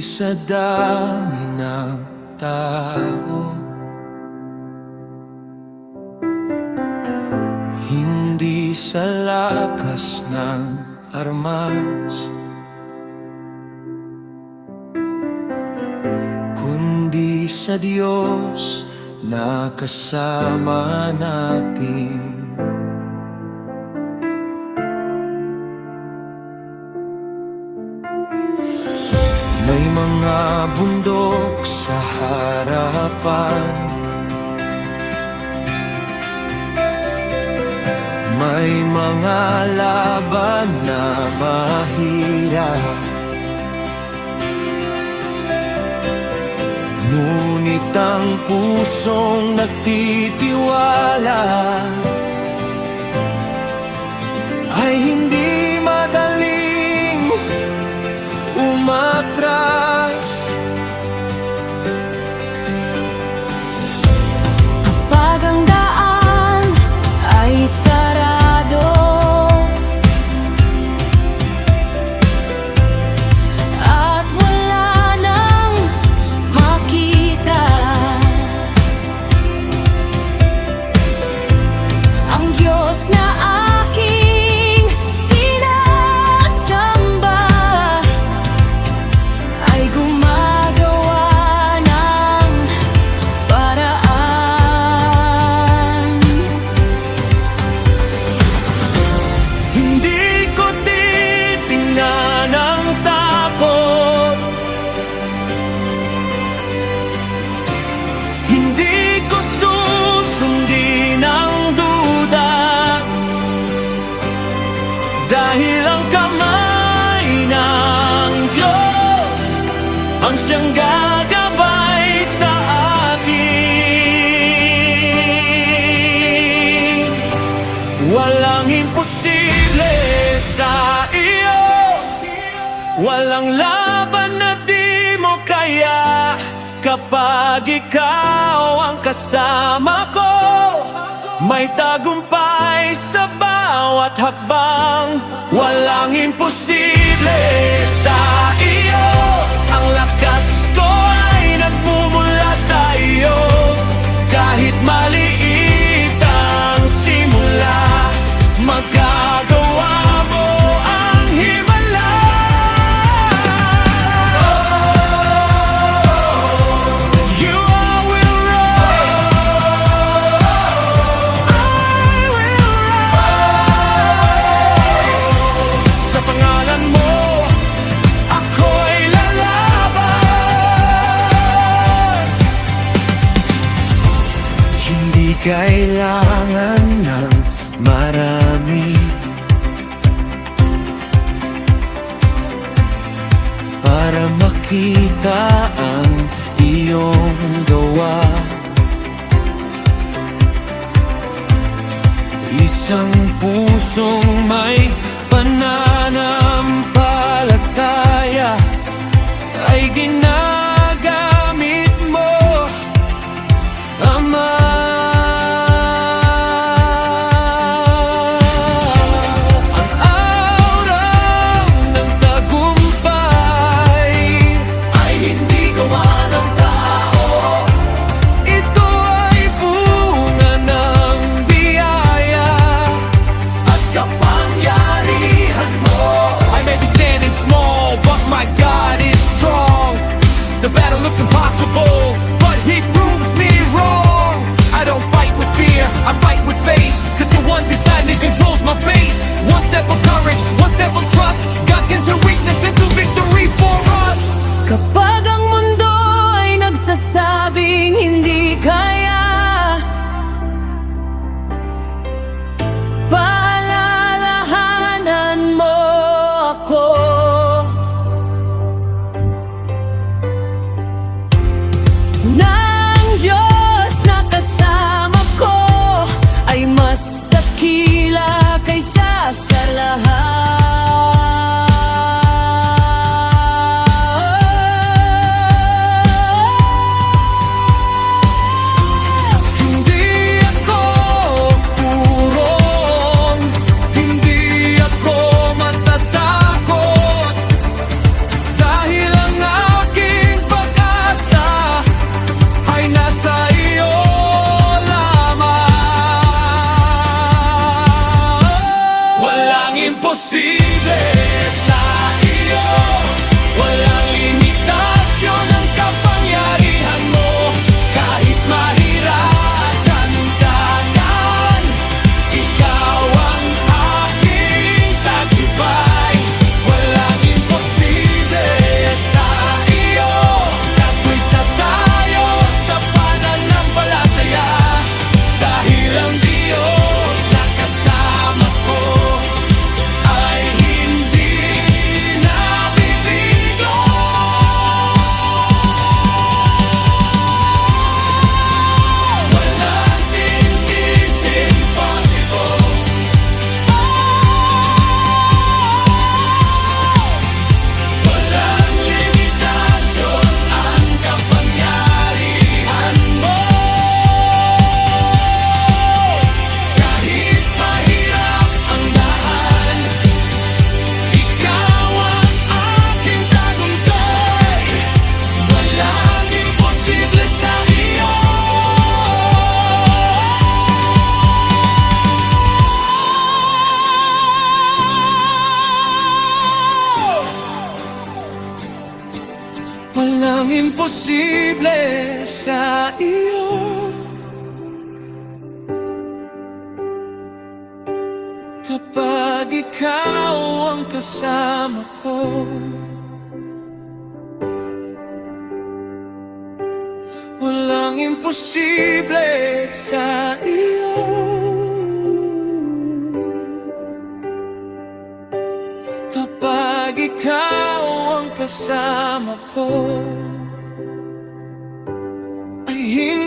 sa dami ng tao, hindi sa lakas ng armas, kundi sa Diyos na kasama natin. May mga bundok sa harapan, may mga laban na mahirap, ngunit ang pusong nagtitiwala ay hindi madaling umatras. Kapag ang daan ay sarado at wala nang makita, ang Diyos na aking sinasamba ay gumagawa ng paraan. Hindi ko titingnan ang takot, hindi ko susundin ang duda, dahil ang kamay ng Diyos ang siyang gagabay sa akin. Walang imposible sa iyo, walang laban na di mo kaya. Kapag ikaw ang kasama ko, may tagumpay sa bawat hakbang. Walang imposible sa iyo, ang lakas ko ay nagmumula sa iyo. Kahit maliit ang simula, magagawa mo ang himala. You I will run, I will rise. Sa pangalan mo, ako'y lalaban. Hindi kailangan ng marami para makita ang iyong gawa. Isang pusong may pananampalataya ay ginagamit mo, Ama. Ang araw ng tagumpay ay hindi gawa ng tao. Ito ay bunga ng biyaya at kapangyarihan imposible sa iyo. Kapag ikaw ang kasama ko, walang imposible sa iyo. Kapag ikaw ang kasama ko, ay hindi